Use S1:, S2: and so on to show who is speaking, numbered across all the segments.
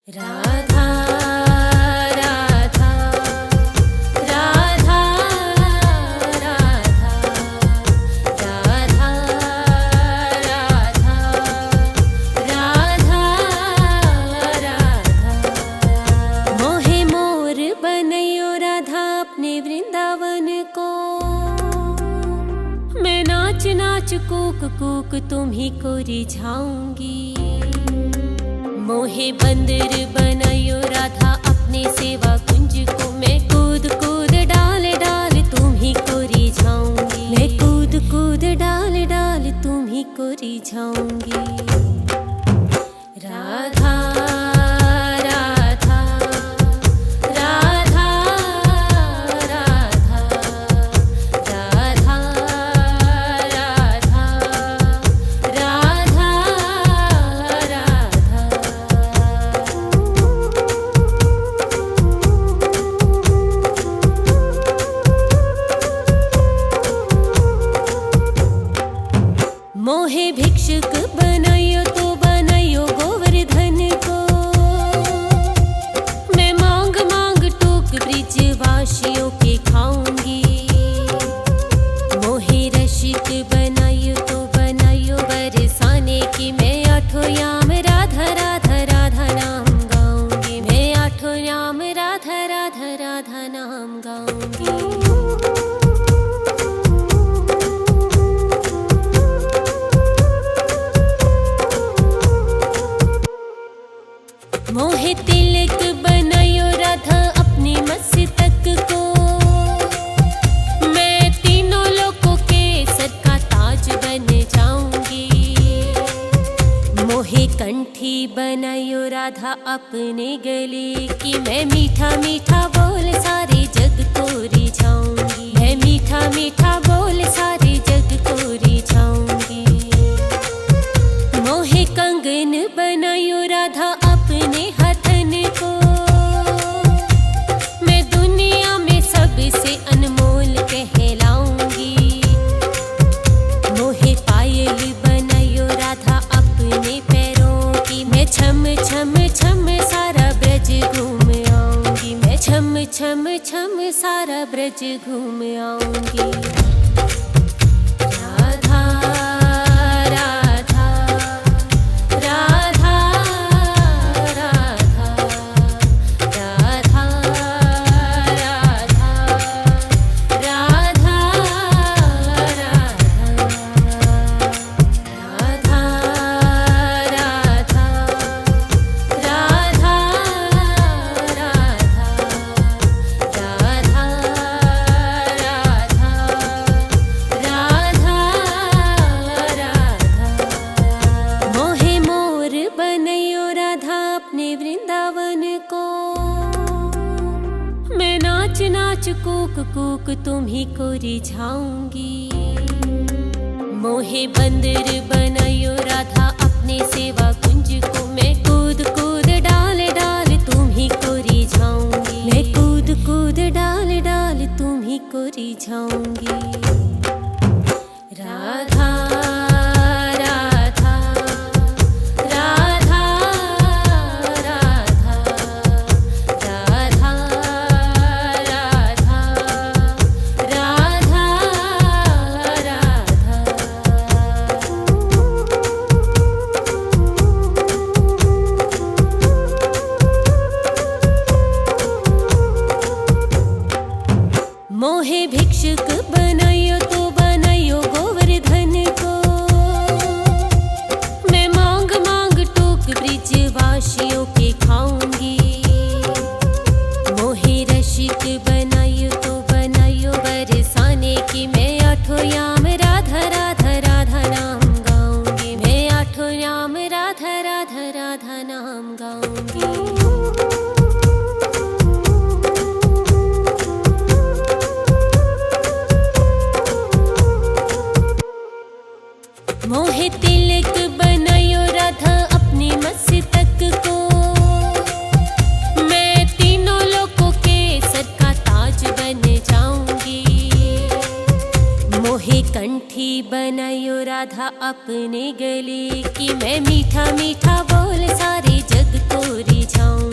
S1: राधा राधा राधा राधा राधा राधा राधा राधा मोहे मोर बनैयो राधा अपने वृंदावन को। मैं नाच नाच कूक कूक तुम्ही को रिझाऊंगी। मोहे बंदर बनायो राधा अपने सेवा कुंज को। मैं कूद कूद डाल डाल तुम्ही को रिझाऊंगी। मैं कूद कूद डाल डाल तुम्ही को रिझाऊंगी। राधा राधा राधा राधा राधा राधा राधा मोहे भिक्षुक बनायो तो बनायो गोवर्धन को। मैं मांग मांग टोक ब्रिजवासियों के खाऊंगी। मोहे रसिक बनायो तो बनायो बरसाने की। मैं आठों याम राधा राधा राधा नाम गाऊंगी। मैं आठों याम राधा राधा राधा नाम गाऊंगी। मोहे तिलक बनायो राधा अपने मस्तक को। मैं तीनों लोगों के सर का ताज बन जाऊंगी। मोहे कंठी बनायो राधा अपने गले की। मैं मीठा मीठा बोल सारे जग को रिझाऊंगी। मैं मीठा मीठा बोल सारे जग को रिझाऊंगी। मोहे कंगन बनायो राधा अपने हथन को। मैं दुनिया में सबसे अनमोल कहलाऊंगी। मोहे पायल बनायो राधा अपने पैरों की। मैं छम छम छम सारा ब्रज घूम आऊंगी। मैं छम छम छम सारा ब्रज घूम आऊंगी। राधा राधा राधा राधा राधा राधा राधा राधा राधा राधा मोहे मोर बनैयो राधा अपने वृंदावन को। मैं नाच नाच कूक कूक तुम्ही को रिझाऊंगी। मोहे बंदर बनायो राधा अपने सेवा कुंज को। मैं कूद कूद डाल डाल तुम्ही को रिझाऊंगी। मैं कूद कूद डाल डाल तुम्ही को रिझाऊंगी। राधा राधा राधा राधा राधा राधा राधा राधा मोहे भिक्षुक बनायो तो बनायो गोवर्धन को। मैं मांग मांग टोक ब्रिजवासियों के खाऊंगी। मोहे रसिक बनायो तो बनायो बरसाने की। मैं आठों याम राधा राधा राधा नाम गाऊंगी। मैं आठों याम राधा राधा राधा नाम गाऊंगी। मोहे तिलक बनायो राधा अपने मस्तक को। मैं तीनों लोगों के सर का ताज बन जाऊंगी। मोहे कंठी बनायो राधा अपने गले की। मैं मीठा मीठा बोल सारे जग को रिझाऊंगी।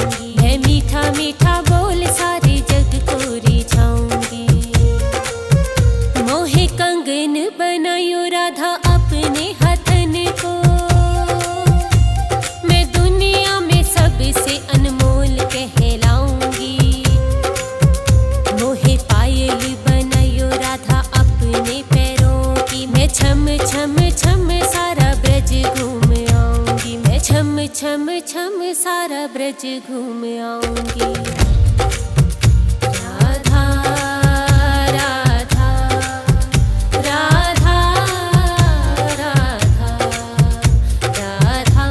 S1: ब्रज घूम आऊंगी। राधा राधा राधा राधा राधा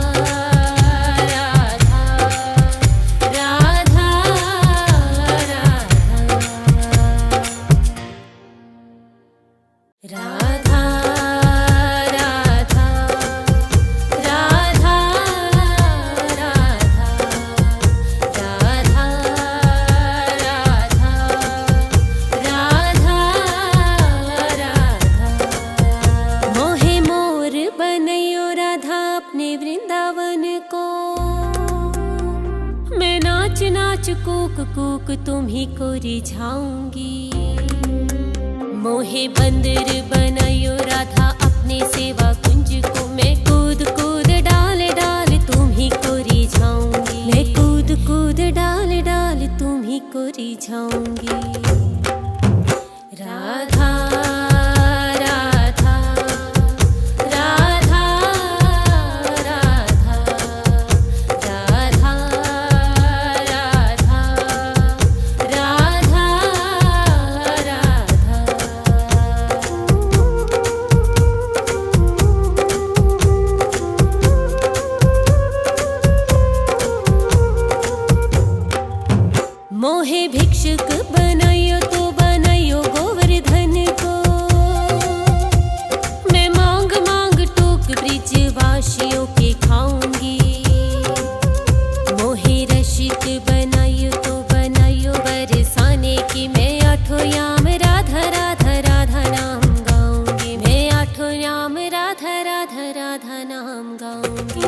S1: राधा राधा राधा राधा मोहे मोर बनैयो राधा अपने वृंदावन को। मैं नाच नाच कूक कूक तुम्ही को रिझाऊंगी। मोहे बंदर बनैयो राधा अपने सेवा कुंज को। मैं कूद कूद डाल डाल तुम्ही को रिझाऊंगी। मैं कूद कूद डाल डाल तुम्ही को रिझाऊंगी। राधा राधा राधा राधा राधा राधा राधा मोहे भिक्षुक बनैयो तो बनैयो गोवर्धन को। मैं मांग मांग टोक ब्रिजवासियों के खाऊंगी। मोहे रसिक बनैयो तो बनैयो बरसाने की। मैं आठों याम राधा राधा राधा नाम गाऊंगी। मैं आठों याम राधा राधा राधा नाम गाऊंगी।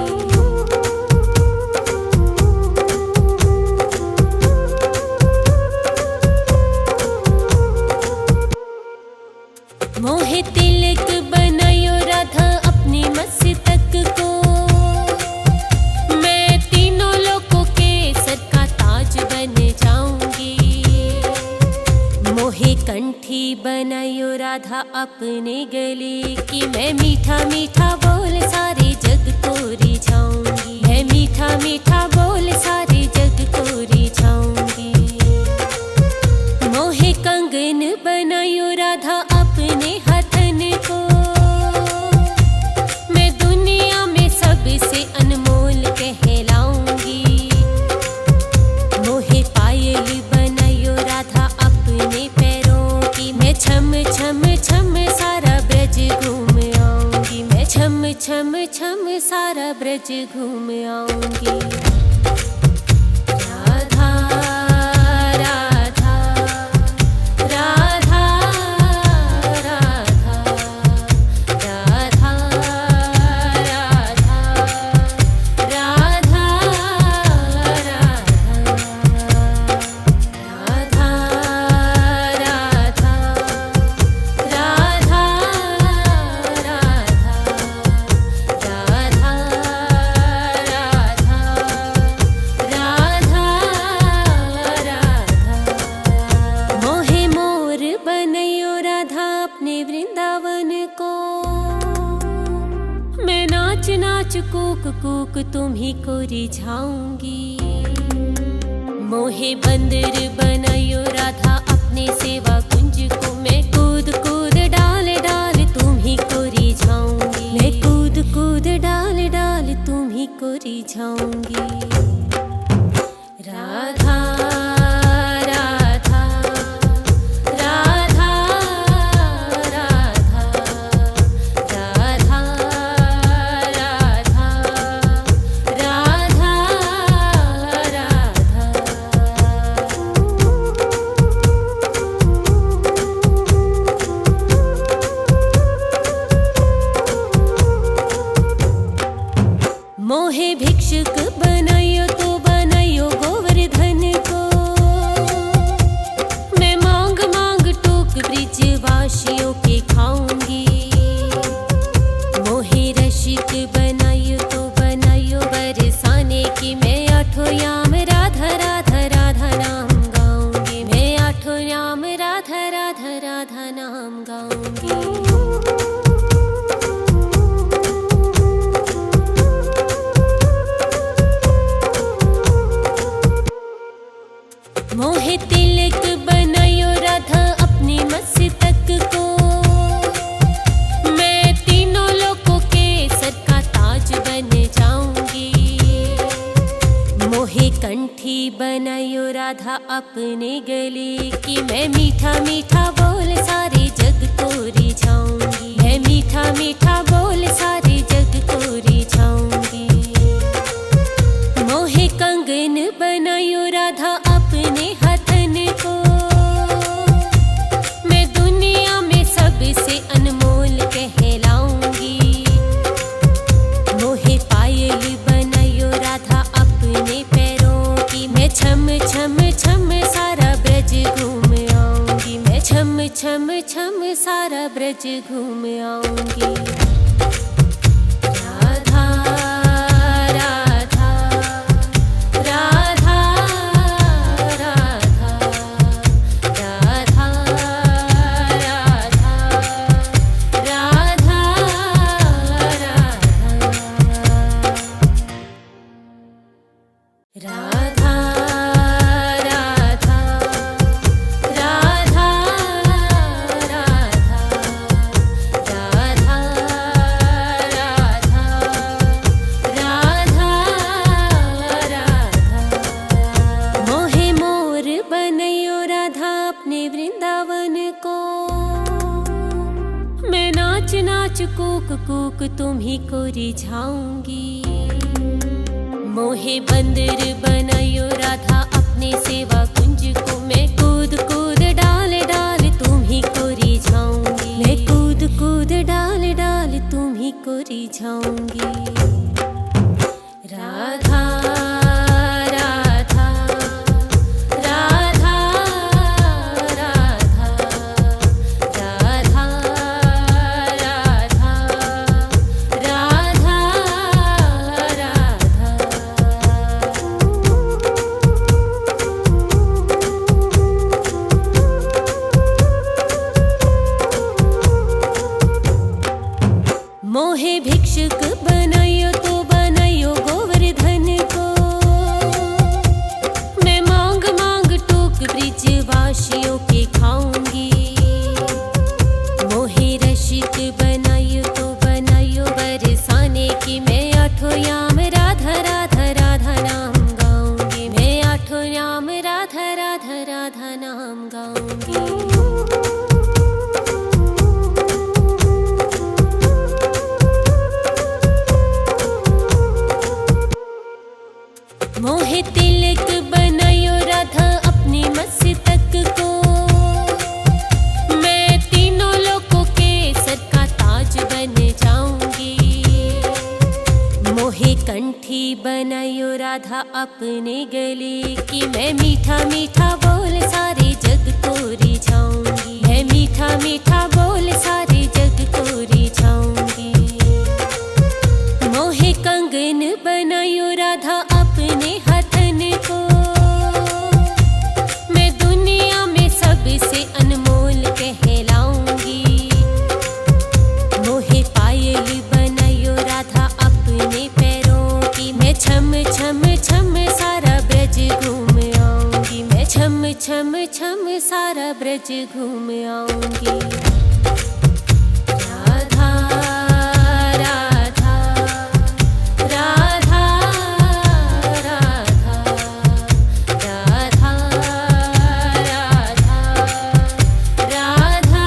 S1: मोहे तिलक बनैयो राधा अपने मस्तक को। मैं तीनों लोकों के सर का ताज बन जाऊंगी। मोहे कंठी बनैयो राधा अपने गले की। मैं मीठा मीठा बोल सारे जग को रिझाऊंगी। मैं मीठा मीठा बोल सारे जग को रिझाऊंगी। मोहे कंगन बनैयो राधा अपने हथन को। मैं दुनिया में सबसे अनमोल कहलाऊंगी। मोहे पायल बनैयो राधा अपने पैरों की। मैं छम छम छम सारा ब्रज घूम आऊंगी। मैं छम छम छम सारा ब्रज घूम आऊंगी। राधा राधा राधा राधा राधा राधा राधा राधा राधा राधा मोहे मोर बनैयो राधा अपने वृंदावन को। मैं नाच नाच कूक कूक तुम्ही को रिझाऊंगी। मोहे बंदर बनैयो राधा अपने सेवा कुंज को। मैं कूद कूद डाल डाल तुम्ही को रिझाऊंगी। मैं कूद कूद डाल डाल तुम्ही को रिझाऊंगी। राधा राधा राधा राधा राधा राधा राधा राधा मोहे भिक्षुक बनैयो तो बनैयो गोवर्धन को। मैं मांग मांग टोक ब्रिजवासियों के खाऊंगी। मोहे रसिक बनैयो तो बनैयो बरसाने की। मैं आठों याम राधा राधा राधा नाम गाऊंगी। मैं आठों याम राधा राधा राधा नाम गाऊंगी। मोहे तिलक बनायो राधा अपनी मस्तक को, मैं तीनों लोगों के सर का ताज बन जाऊंगी। मोहे कंठी बनायो राधा अपने गले की, मैं मीठा मीठा बोल सारे जग को रिझाऊंगी। मैं मीठा मीठा बोल सारे जग को रिझाऊंगी। मोहे कंगन बनायो राधा अपने हथन को, मैं दुनिया में सबसे अनमोल कहलाऊंगी। मोहे पायल बनायो राधा अपने पैरों की, मैं छम छम छम सारा ब्रज घूम आऊंगी। मैं छम छम छम सारा ब्रज घूम आऊंगी। राधा राधा राधा राधा राधा राधा राधा राधा मोहे मोर बनयो राधा अपने वृंदावन को, मैं नाच नाच कूक कूक तुम्ही को रिझाऊंगी। मोहे बंदर बनायो राधा अपने सेवा कुंज को, मैं कूद कूद डाल डाल तुम्ही को रिझाऊंगी। मैं कूद कूद डाल डाल तुम्ही को रिझाऊंगी। राधा राधा राधा राधा राधा राधा राधा मोहे भिक्षुक बनायो तो बनायो गोवर्धन को, मैं मांग मांग टोक ब्रिजवासियों के खाऊंगी। मोहे रसिक बनायो तो बनायो बरसाने की, मैं आठों याम राधा राधा राधा नाम गाऊंगी। मैं आठों याम राधा राधा राधा नाम गाऊंगी। मोहे तिलक बनायो राधा अपनी मस्तक को, मैं तीनों लोगों के सर का ताज बन जाऊंगी। मोहे कंठी बनायो राधा अपने गले की, मैं मीठा मीठा बोल सारे जग को रिझाऊंगी। मैं मीठा मीठा बोल सारे जग को रिझाऊंगी। मोहे कंगन बनायो राधा अपने हथन को, मैं दुनिया में सबसे अनमोल कहलाऊंगी। मोहे पायल बनायो राधा अपने पैरों की, मैं छम छम छम सारा ब्रज घूम आऊंगी। मैं छम छम छम सारा ब्रज घूम आऊंगी। राधा राधा राधा राधा राधा राधा राधा राधा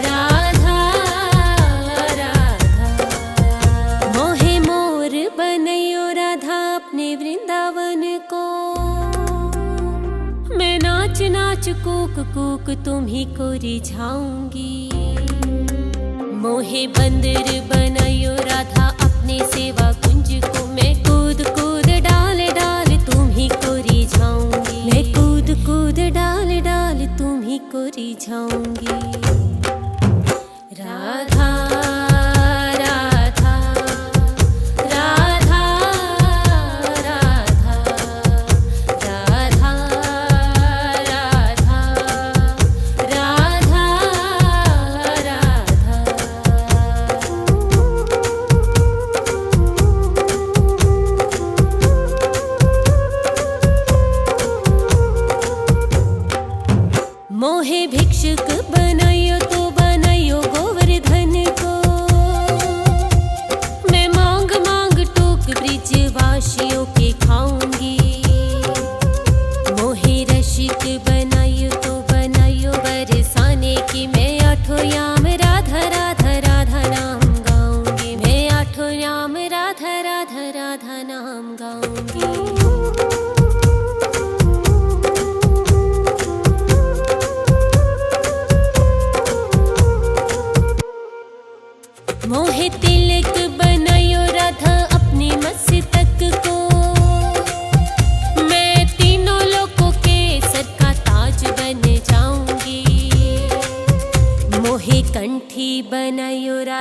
S1: राधा राधा मोहे मोर बनयो राधा अपने वृंदावन को, मैं नाच नाच कूक कूक तुम्ही को रिझाऊंगी। मोहे बंदर बनयो राधा अपने सेवा कुंज को, मैं कूद कूद डाल डाल तुम्ही को रिझाऊंगी। मैं कूद कूद डाल डाल तुम्ही को रिझाऊंगी। राधा राधा राधा राधा राधा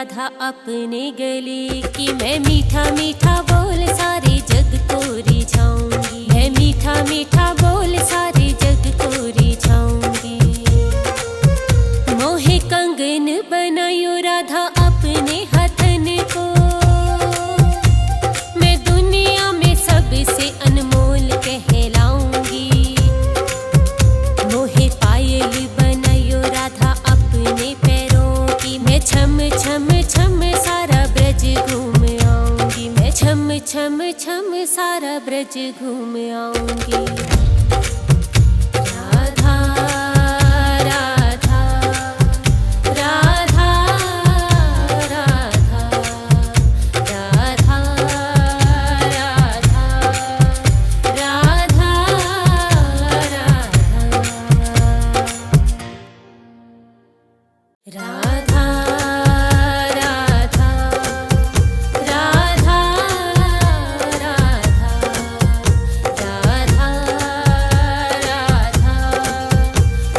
S1: राधा अपने गले की। मैं मीठा मीठा बोल सारे जग को रिझाऊंगी। मैं मीठा मीठा बोल सारे जग को रिझाऊंगी। मोहे कंगन बनायो राधा अपने हथन को। मैं दुनिया में सबसे अनमोल कहलाऊंगी। मोहे पायल बनायो राधा अपने पैरों की। मैं छम छम छम सारा ब्रज घूम आऊंगी। मैं छम छम छम सारा ब्रज घूम आऊंगी। राधा राधा राधा राधा राधा राधा राधा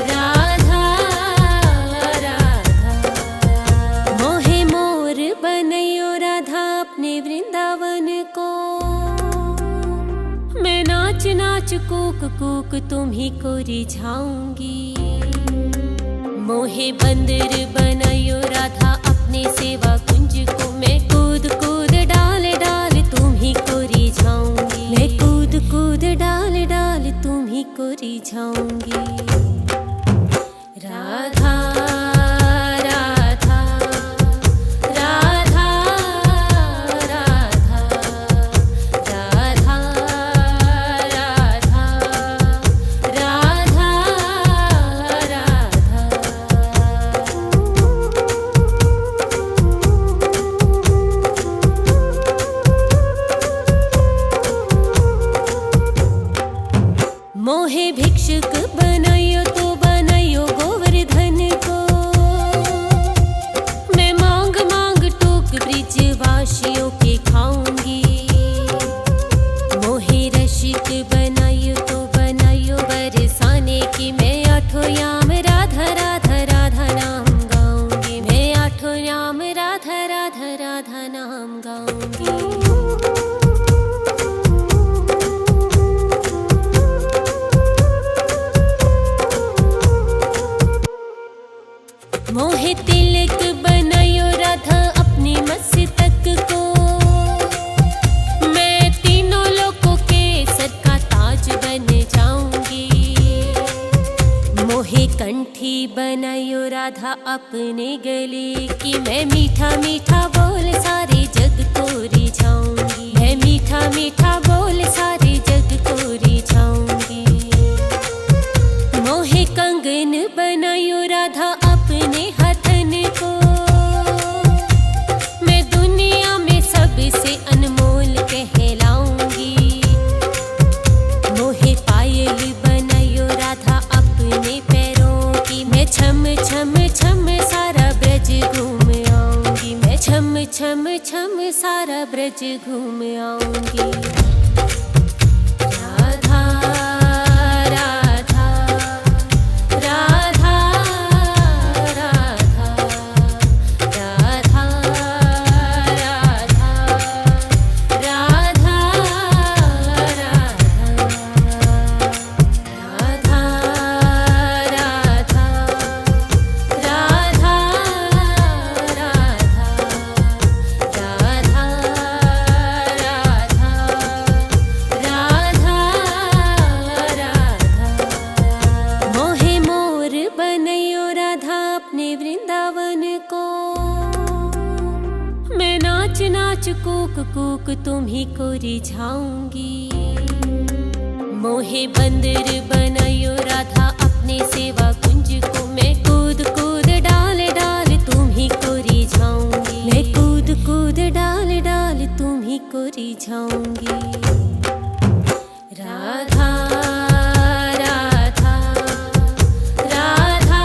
S1: राधा राधा मोहे मोर बनयो राधा अपने वृंदावन को। मैं नाच नाच कूक कूक तुम्ही को रिझाऊंगी। मोहे बंदर बनायो राधा अपने सेवा कुंज को। मैं कूद कूद डाल डाल तुम्ही को रिझाऊंगी। मैं कूद कूद डाल डाल तुम्ही को रिझाऊंगी। राधा राधा राधा राधा राधा राधा राधा मोहे भिक्षुक बनायो तो बनायो गोवर्धन को। मैं मांग मांग टोक ब्रिजवासियों के खाऊंगी। मोहे रसिक बनायो तो बनायो बरसाने की। मैं आठों याम राधा राधा राधा नाम गाऊंगी। मैं आठों याम राधा राधा राधा नाम गाऊंगी। मोहे तिलक बनायो राधा अपने मस्तक को। मैं तीनों लोगों के सर का ताज बन जाऊंगी। मोहे कंठी बनायो राधा अपने गले की। मैं मीठा मीठा बोल सारे जग को रिझाऊंगी। मैं मीठा मीठा बोल सारे जग को रिझाऊंगी। मोहे कंगन बनायो राधा अपने हथन को। मैं दुनिया में सबसे अनमोल कहलाऊंगी। मोहे पायल बनायो राधा अपने पैरों की। मैं छम छम छम सारा ब्रज घूम आऊंगी। मैं छम छम छम सारा ब्रज घूम आऊंगी। राधा राधा राधा राधा राधा राधा राधा राधा राधा राधा मोहे मोर बनयो राधा अपने वृंदावन को। मैं नाच नाच कूक कूक तुम्ही को रिझाऊंगी। मोहे बंदर बनायो राधा अपने सेवा कुंज को। मैं कूद कूद डाल डाल तुम्ही को रिझाऊंगी। मैं कूद कूद डाल डाल तुम्ही को रिझाऊंगी। राधा राधा राधा राधा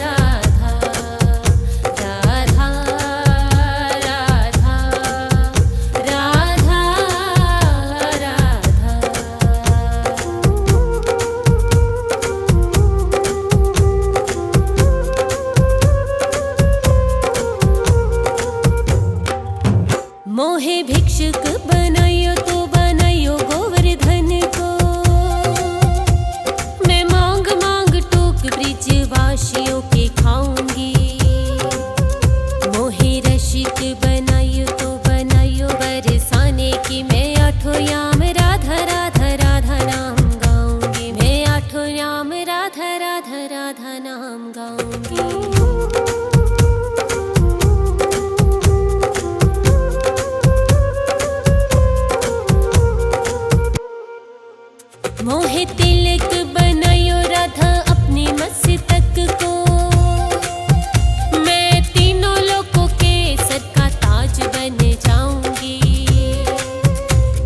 S1: राधा राधा राधा राधा मोहे तिलक बनायो राधा अपनी मस्तक को, मैं तीनों लोगों के सर का ताज बन जाऊंगी।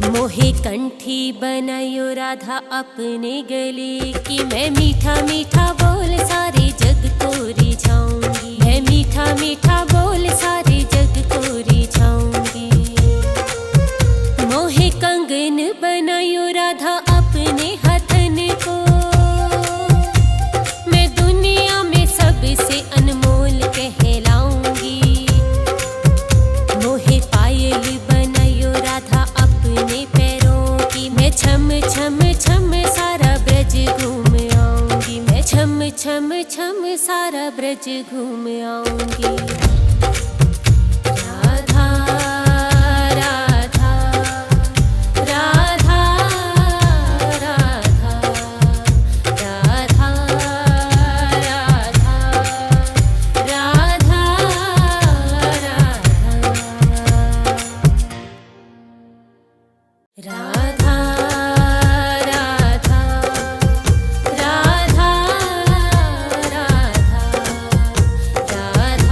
S1: मोहे कंठी बनायो राधा अपने गले की, मैं मीठा मीठा बोल सारे जग को रिझाऊंगी। मैं मीठा मीठा बोल सारे जग को रिझाऊंगी। मोहे कंगन बनायो राधा अपने हथन को, मैं दुनिया में सबसे अनमोल कहलाऊंगी। मोहे पायल बनायो राधा अपने पैरों की, मैं छम छम छम सारा ब्रज घूम आऊंगी। मैं छम छम छम सारा ब्रज घूम आऊंगी। राधा राधा राधा राधा राधा राधा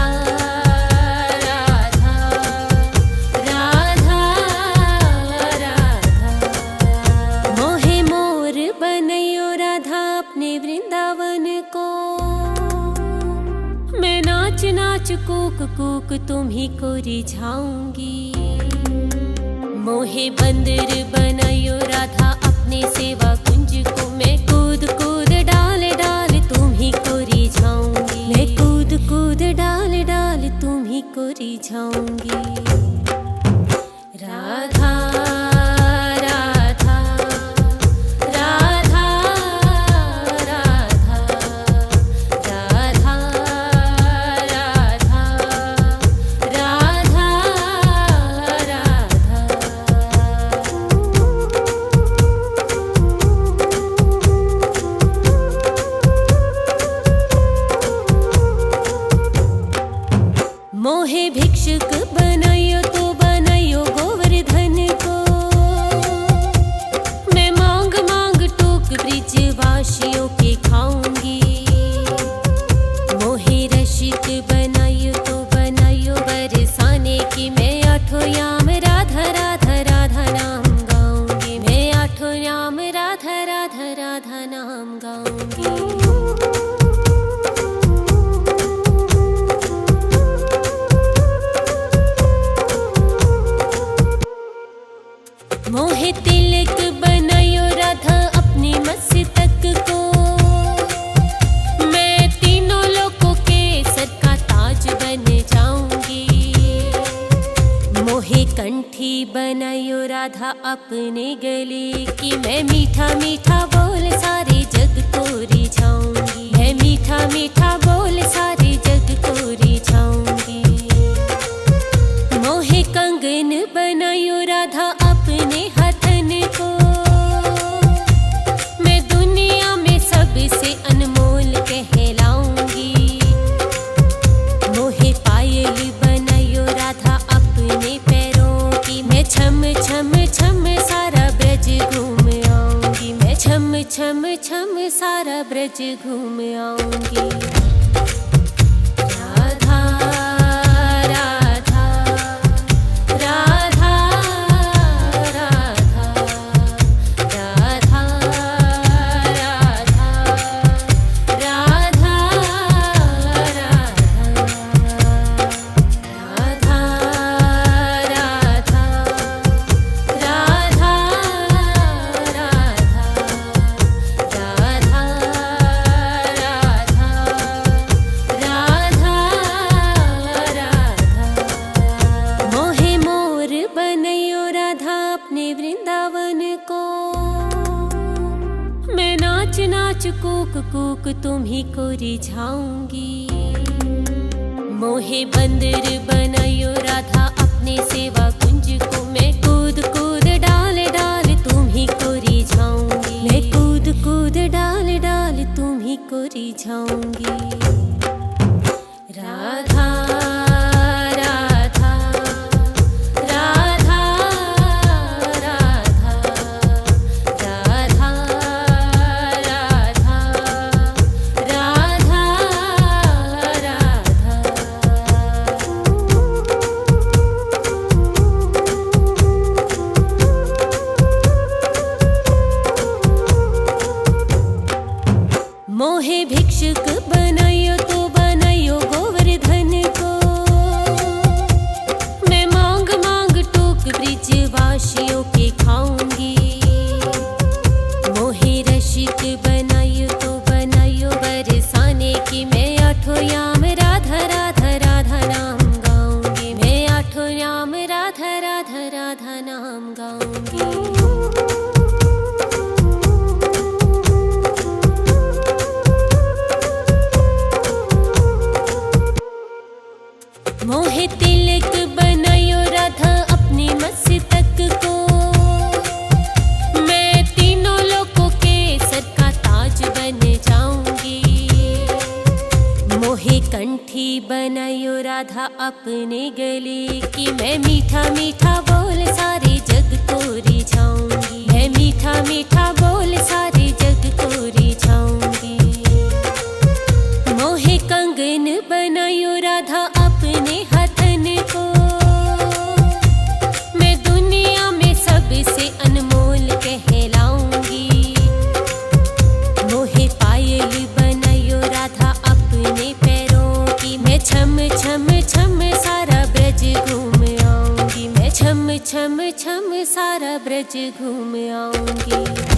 S1: राधा राधा मोहे मोर बनयो राधा अपने वृंदावन को, मैं नाच नाच कूक कूक तुम्ही को रिझाऊंगी। मोहे बंदर बनायो राधा अपने सेवा कुंज को, मैं कूद कूद डाल डाल तुम्ही को रिझाऊंगी। मैं कूद कूद डाल डाल तुम्ही को रिझाऊंगी। राधा राधा राधा राधा राधा राधा राधा मोहे भिक्षुक बनायो तो बनायो गोवर्धन को, मैं मांग मांग टोक ब्रिजवासियों के खाऊंगी। मोहे रसिक बनायो तो बनायो बरसाने की, मैं आठों याम राधा राधा राधा नाम गाऊंगी। मैं आठों याम राधा राधा राधा नाम गाऊंगी। मोहे तिलक बनायो राधा अपनी मस्तक को, मैं तीनों लोगों के सर का ताज बन जाऊंगी। मोहे कंठी बनायो राधा अपने गले की, मैं मीठा मीठा बोल सारे जग को रिझाऊंगी। मैं मीठा मीठा बोल सारे जग को रिझाऊंगी। मोहे कंगन बनायो राधा अपने हथन को, मैं दुनिया में सबसे अनमोल कहलाऊंगी। मोहे पायल बनायो राधा अपने पैरों की, मैं छम छम छम सारा ब्रज घूम आऊंगी। मैं छम छम छम सारा ब्रज घूम आऊंगी। राधा राधा राधा राधा राधा राधा राधा राधा राधा राधा मोहे मोर बनयो राधा अपने वृंदावन को, मैं नाच नाच कूक कूक तुम्ही को रिझाऊंगी। मोहे बंदर बनयो राधा अपने सेवा कुंज को, मैं कूद कूद डाल डाल तुम्ही को रिझाऊंगी। मैं कूद कूद डाल डाल तुम्ही को रिझाऊंगी। राधा राधा राधा राधा राधा मूषक बनायो तो बनायो गोवर्धन को। मैं मांग मांग टोक ब्रिजवासियों के खाऊंगी। मोहे रसिक बनायो तो बनायो बरसाने की। मैं आठों याम राधा राधा राधा नाम गाऊंगी। मैं आठों याम राधा राधा राधा नाम गाऊंगी। मोहे तिलक बनायो राधा अपने मस्तक को। मैं तीनों लोगों के सर का ताज बन जाऊंगी। मोहे कंठी बनायो राधा अपने गले की। मैं मीठा मीठा बोल सारे जग को रिझाऊंगी। मैं मीठा मीठा बोल सारे जग को रिझाऊंगी। मोहे कंगन बनायो राधा अपने हथन को। मैं दुनिया में सबसे अनमोल कहलाऊंगी। मोहे पायल बनायो राधा अपने पैरों की। मैं छम छम छम सारा ब्रज घूम आऊंगी। मैं छम छम छम सारा ब्रज घूम आऊंगी।